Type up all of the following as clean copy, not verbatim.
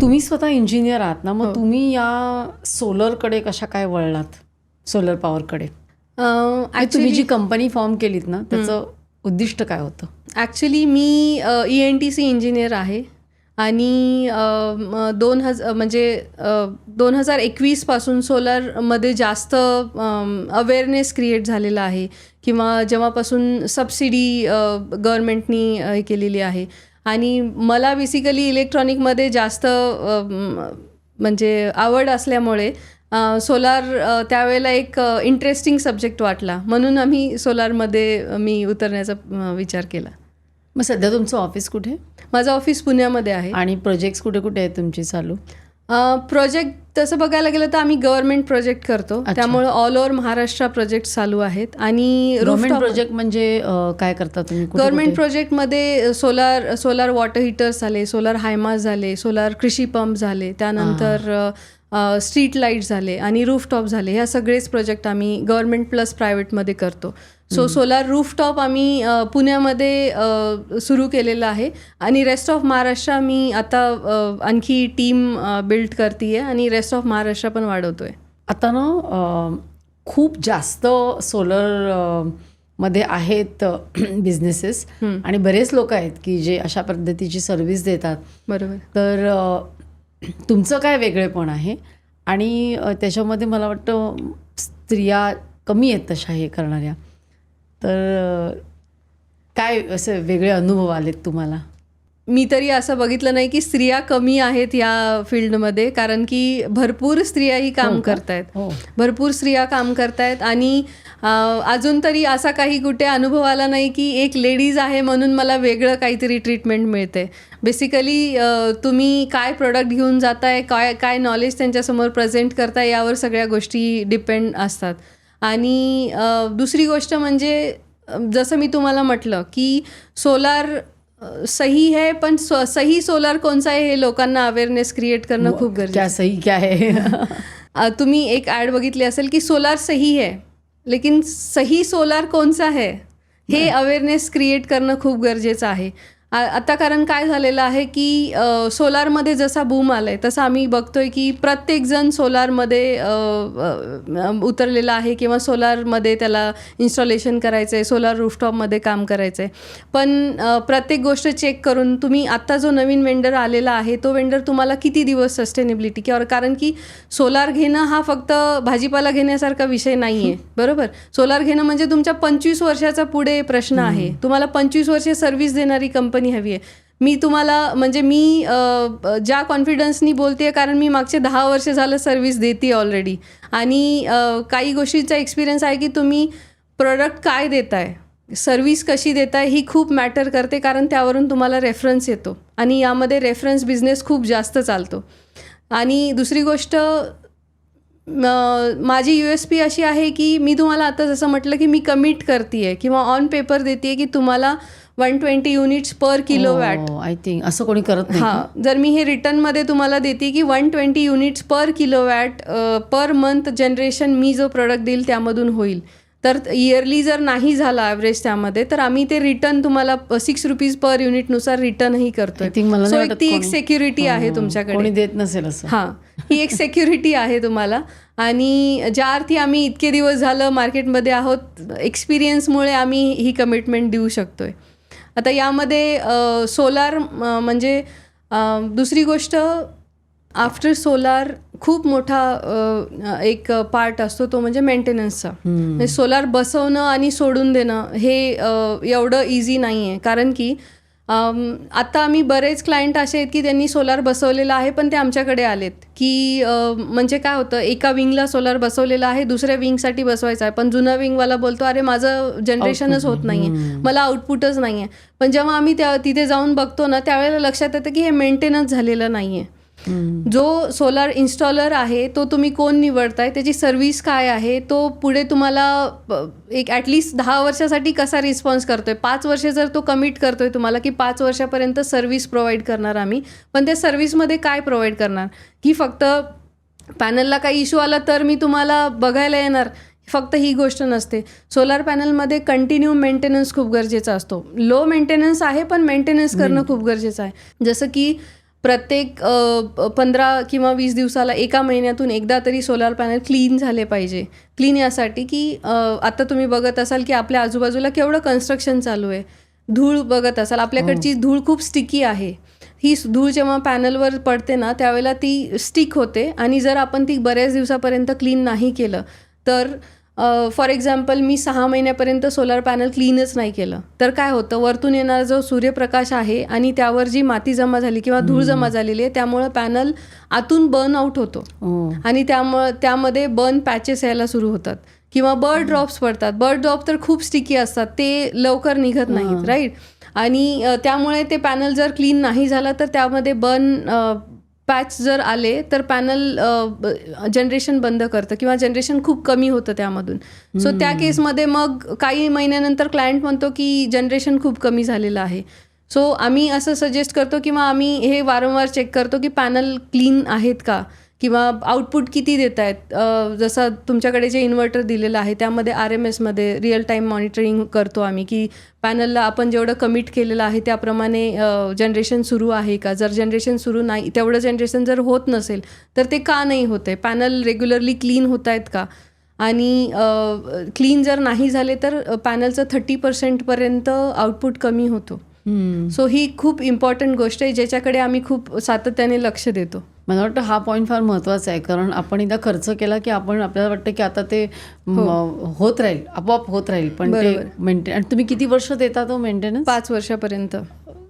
तुम्ही स्वतः इंजिनियर आहात ना, मग तुम्ही या सोलरकडे कशा काय वळलात, सोलर पॉवरकडे? तुम्ही जी कंपनी फॉर्म केलीत ना, त्याचं उद्दिष्ट काय होतं? ॲक्च्युली मी ENTC इंजिनियर आहे आणि 2021 पासून सोलरमध्ये जास्त अवेअरनेस क्रिएट झालेला आहे किंवा जेव्हापासून सबसिडी गव्हर्नमेंटनी हे केलेली आहे. आणि मला बेसिकली इलेक्ट्रॉनिकमध्ये जास्त म्हणजे आवड असल्यामुळे सोलार त्यावेळेला एक इंटरेस्टिंग सब्जेक्ट वाटला, म्हणून आम्ही सोलारमध्ये मी उतरण्याचा विचार केला. मग सध्या तुमचं ऑफिस कुठे? माझं ऑफिस पुण्यामध्ये आहे. आणि प्रोजेक्ट्स कुठे कुठे आहेत तुमची चालू? प्रोजेक्ट तसं बघायला गेलं तर आम्ही गव्हर्नमेंट प्रोजेक्ट करतो, त्यामुळे ऑल ओव्हर महाराष्ट्र प्रोजेक्ट चालू आहेत. आणि गव्हर्नमेंट प्रोजेक्ट म्हणजे काय करता तुम्ही? गव्हर्नमेंट प्रोजेक्टमध्ये सोलार वॉटर हीटर्स झाले, सोलार हायमास झाले, सोलार कृषी पंप झाले, त्यानंतर स्ट्रीट लाईट झाले आणि रूफटॉप झाले. ह्या सगळेच प्रोजेक्ट आम्ही गव्हर्नमेंट प्लस प्रायव्हेटमध्ये करतो. सोलार रूफटॉप आम्ही पुण्यामध्ये सुरू केलेलं आहे आणि रेस्ट ऑफ महाराष्ट्र मी आता आणखी टीम बिल्ड करते आहे आणि रेस्ट ऑफ महाराष्ट्र पण वाढवतो आहे. आता ना खूप जास्त सोलर मध्ये आहेत बिझनेसेस आणि बरेच लोक आहेत की जे अशा पद्धतीची सर्व्हिस देतात. बरोबर. तर तुमचं काय वेगळेपण आहे? आणि त्याच्यामध्ये मला वाटतं स्त्रिया कमी आहेत तशा हे करणाऱ्या. तर काय असे वेगळे अनुभव आलेत तुम्हाला? मी तरी असं बघितलं नाही की स्त्रिया कमी आहेत या फील्डमध्ये, कारण की भरपूर स्त्रियाही काम करतायत. भरपूर स्त्रिया काम करतायत आणि अजून तरी असा काही कुठे अनुभव आला नाही की एक लेडीज आहे म्हणून मला वेगळं काहीतरी ट्रीटमेंट मिळते. बेसिकली तुम्ही काय प्रोडक्ट घेऊन जाताय, काय नॉलेज त्यांच्यासमोर प्रेझेंट करताय यावर सगळ्या गोष्टी डिपेंड असतात. आणि दुसरी गोष्ट म्हणजे जसं मी तुम्हाला म्हटलं की सोलार सही है, पण सही सोलार कोणचा आहे हे लोकांना अवेअरनेस क्रिएट करणं खूप गरजेचं आहे. सही क्या है? तुम्ही एक ॲड बघितली असेल की सोलार सही है, लेकिन सही सोलार कोणचा है हे अवेअरनेस क्रिएट करणं खूप गरजेचं आहे. आता कारण काय झालेलं आहे की सोलारमध्ये जसा बूम आला आहे तसं आम्ही बघतोय की प्रत्येकजण सोलारमध्ये उतरलेला आहे किंवा सोलारमध्ये त्याला इन्स्टॉलेशन करायचं आहे, सोलार रूफटॉपमध्ये काम करायचं आहे. पण प्रत्येक गोष्ट चेक करून तुम्ही आत्ता जो नवीन वेंडर आलेला आहे तो वेंडर तुम्हाला किती दिवस सस्टेनेबिलिटी, किंवा कारण की सोलार घेणं हा फक्त भाजीपाला घेण्यासारखा विषय नाही आहे. बरोबर. सोलार घेणं म्हणजे तुमच्या 25 वर्षाचा पुढे प्रश्न आहे. तुम्हाला 25 वर्षे सर्व्हिस देणारी कंपनी हवी आहे. मी तुम्हाला म्हणजे मी ज्या कॉन्फिडन्सनी बोलते कारण मी मागचे 10 वर्ष झालं सर्व्हिस देते ऑलरेडी. आणि काही गोष्टीचा एक्सपिरियन्स आहे की तुम्ही प्रोडक्ट काय देताय, सर्व्हिस कशी देताय ही खूप मॅटर करते, कारण त्यावरून तुम्हाला रेफरन्स येतो आणि यामध्ये रेफरन्स बिझनेस खूप जास्त चालतो. आणि दुसरी गोष्ट माझी USP अशी आहे की मी तुम्हाला आता जसं म्हटलं की मी कमिट करते आहे किंवा ऑन पेपर देते आहे की तुम्हाला 120 units per kilowatt. I think असं कोणी करत नाही. हां, जर मी हे रिटर्नमध्ये तुम्हाला देते की 120 युनिट्स पर किलोवॅट पर मंथ जनरेशन मी जो प्रोडक्ट देईल त्यामधून होईल. तर इयरली जर नाही झाला ॲव्हरेज त्यामध्ये तर आम्ही ते रिटर्न तुम्हाला ₹6 पर युनिटनुसार रिटर्नही करतोय. सो ती एक सेक्युरिटी आहे तुमच्याकडे. कोणी देत नसेल असं. हां, ही एक सेक्युरिटी आहे तुम्हाला. आणि ज्या अर्थी आम्ही इतके दिवस झालं मार्केटमध्ये आहोत, एक्सपिरियन्समुळे आम्ही ही कमिटमेंट देऊ शकतोय. आता यामध्ये सोलार म्हणजे दुसरी गोष्ट, आफ्टर सोलार खूप मोठा एक पार्ट असतो तो म्हणजे मेंटेनन्सचा. म्हणजे सोलार बसवणं आणि सोडून देणं हे एवढं इझी नाही आहे, कारण की आता आम्ही बरेच क्लायंट असे आहेत की त्यांनी सोलार बसवलेलं आहे पण ते आमच्याकडे आलेत की म्हणजे काय होतं, एका विंगला सोलार बसवलेला आहे, दुसऱ्या विंगसाठी बसवायचं आहे, पण जुना विंगवाला बोलतो अरे माझं जनरेशनच होत नाही आहे, मला आउटपुटच नाही आहे. पण जेव्हा आम्ही तिथे जाऊन बघतो ना त्यावेळेला लक्षात येतं की हे मेंटेनन्स झालेलं नाही आहे. जो सोलार इन्स्टॉलर आहे तो तुम्ही कोण निवडताय, त्याची सर्व्हिस काय आहे, तो पुढे तुम्हाला एक ॲटलिस्ट 10 वर्षासाठी कसा रिस्पॉन्स करतोय. 5 वर्षे जर तो कमिट करतोय तुम्हाला की 5 वर्षापर्यंत सर्व्हिस प्रोव्हाइड करणार आम्ही, पण त्या सर्व्हिसमध्ये काय प्रोव्हाइड करणार की फक्त पॅनलला काही इश्यू आला तर मी तुम्हाला बघायला येणार, फक्त ही गोष्ट नसते. सोलार पॅनलमध्ये कंटिन्यू मेंटेनन्स खूप गरजेचा असतो. लो मेंटेनन्स आहे पण मेंटेनन्स करणं खूप गरजेचं आहे. जसं की प्रत्येक 15 किंवा 20 दिवसाला, एका महिन्यातून एकदा तरी सोलार पॅनल क्लीन झाले पाहिजे. क्लीन यासाठी की आता तुम्ही बघत असाल की आपल्या आजूबाजूला केवढं कन्स्ट्रक्शन चालू आहे. धूळ बघत असाल, आपल्याकडची धूळ खूप स्टिकी आहे. ही धूळ जेव्हा पॅनलवर पडते ना, त्यावेळेला ती स्टिक होते आणि जर आपण ती बऱ्याच दिवसापर्यंत क्लीन नाही केलं तर फॉर एक्झाम्पल मी 6 महिन्यापर्यंत सोलार पॅनल क्लीनच नाही केलं तर काय होतं, वरतून येणारा जो सूर्यप्रकाश आहे आणि त्यावर जी माती जमा झाली किंवा धूळ जमा झालेली आहे, त्यामुळं पॅनल आतून बर्न आउट होतो आणि त्यामध्ये बर्न पॅचेस यायला सुरू होतात किंवा बर्ड ड्रॉप्स पडतात. बर्ड ड्रॉप तर खूप स्टिकी असतात, ते लवकर निघत नाहीत, राईट. आणि त्यामुळे ते पॅनल जर क्लीन नाही झालं तर त्यामध्ये बर्न पॅच जर आले तर पॅनल जनरेशन बंद करतं किंवा जनरेशन खूप कमी होतं त्यामधून. सो त्या केसमध्ये मग काही महिन्यानंतर क्लायंट म्हणतो की जनरेशन खूप कमी झालेलं आहे. सो आम्ही असं सजेस्ट करतो किंवा आम्ही हे वारंवार चेक करतो की पॅनल क्लीन आहेत का किंवा आउटपुट किती देत आहेत. जसं तुमच्याकडे जे इन्व्हर्टर दिलेलं आहे त्यामध्ये RMSमध्ये रिअल टाईम मॉनिटरिंग करतो आम्ही की पॅनलला आपण जेवढं कमिट केलेलं आहे त्याप्रमाणे जनरेशन सुरू आहे का. जर जनरेशन सुरू नाही, तेवढं जनरेशन जर होत नसेल तर ते का नाही होत आहे, पॅनल रेग्युलरली क्लीन होत आहेत का. आणि क्लीन जर नाही झाले तर पॅनलचं 30% आउटपुट कमी होतो. सो ही खूप इम्पॉर्टंट गोष्ट आहे ज्याच्याकडे आम्ही खूप सातत्याने लक्ष देतो. मला वाटतं हा पॉईंट फार महत्त्वाचा आहे, कारण आपण एकदा खर्च केला की आपल्याला वाटतं की आता ते होत राहील, आपोआप होत राहील, पण ते मेंटेन. आणि तुम्ही किती वर्ष देता तो मेंटेनन्स? 5 वर्षापर्यंत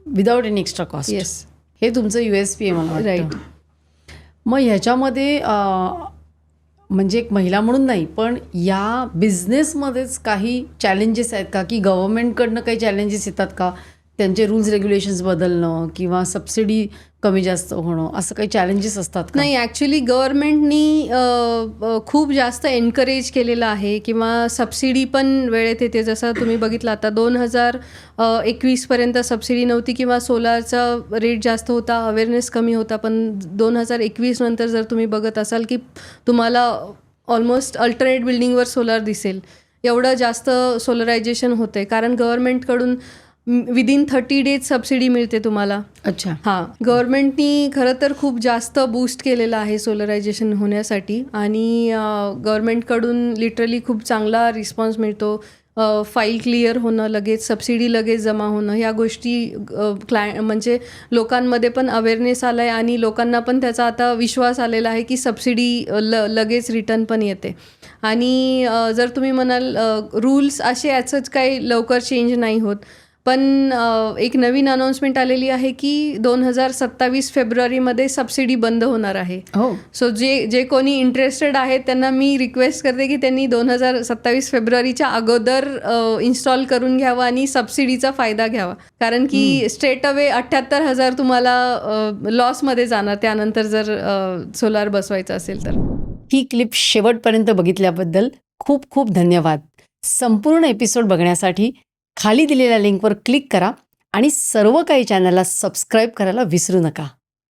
without any extra cost. Yes, हे तुमचं USP आहे मला वाटतं. राईट. मग ह्याच्यामध्ये म्हणजे एक महिला म्हणून नाही, पण या बिझनेसमध्येच काही चॅलेंजेस आहेत का, की गव्हर्नमेंटकडनं काही चॅलेंजेस येतात का, त्यांचे रूल्स रेग्युलेशन्स बदलणं किंवा सबसिडी कमी जास्त होणं, असं काही चॅलेंजेस असतात का? नाही, ॲक्च्युली गव्हर्नमेंटनी खूप जास्त एनकरेज केलेलं आहे किंवा सबसिडी पण वेळेत येते. जसं तुम्ही बघितलं आता 2021पर्यंत सबसिडी नव्हती किंवा सोलारचा रेट जास्त होता, अवेअरनेस कमी होता. पण 2021 नंतर जर तुम्ही बघत असाल की तुम्हाला ऑलमोस्ट अल्टरनेट बिल्डिंगवर सोलार दिसेल, एवढं जास्त सोलरायझेशन होतं आहे. कारण गव्हर्नमेंटकडून विदिन 30 डेज सबसिडी मिळते तुम्हाला. अच्छा. हां, गव्हर्नमेंटनी खरं तर खूप जास्त बूस्ट केलेलं आहे सोलरायझेशन होण्यासाठी आणि गव्हर्नमेंटकडून लिटरली खूप चांगला रिस्पॉन्स मिळतो. फाईल क्लिअर होणं, लगेच सबसिडी लगेच जमा होणं, ह्या गोष्टी म्हणजे लोकांमध्ये पण अवेअरनेस आला आहे आणि लोकांना पण त्याचा आता विश्वास आलेला आहे की सबसिडी लगेच रिटर्न पण येते. आणि जर तुम्ही म्हणाल रूल्स असे याचंच काही लवकर चेंज नाही होत, पण एक नवीन अनाऊन्समेंट आलेली आहे की 2027 फेब्रुवारीमध्ये सबसिडी बंद होणार आहे. सो जे कोणी इंटरेस्टेड आहेत त्यांना मी रिक्वेस्ट करते की त्यांनी 2027 फेब्रुवारीच्या अगोदर इन्स्टॉल करून घ्यावं आणि सबसिडीचा फायदा घ्यावा. कारण की स्ट्रेट अवे 78,000 तुम्हाला लॉसमध्ये जाणार त्यानंतर जर सोलार बसवायचं असेल तर. ही क्लिप शेवटपर्यंत बघितल्याबद्दल खूप खूप धन्यवाद. संपूर्ण एपिसोड बघण्यासाठी खाली दिलेल्या लिंकवर क्लिक करा आणि सर्व काही चॅनलला सबस्क्राईब करायला विसरू नका.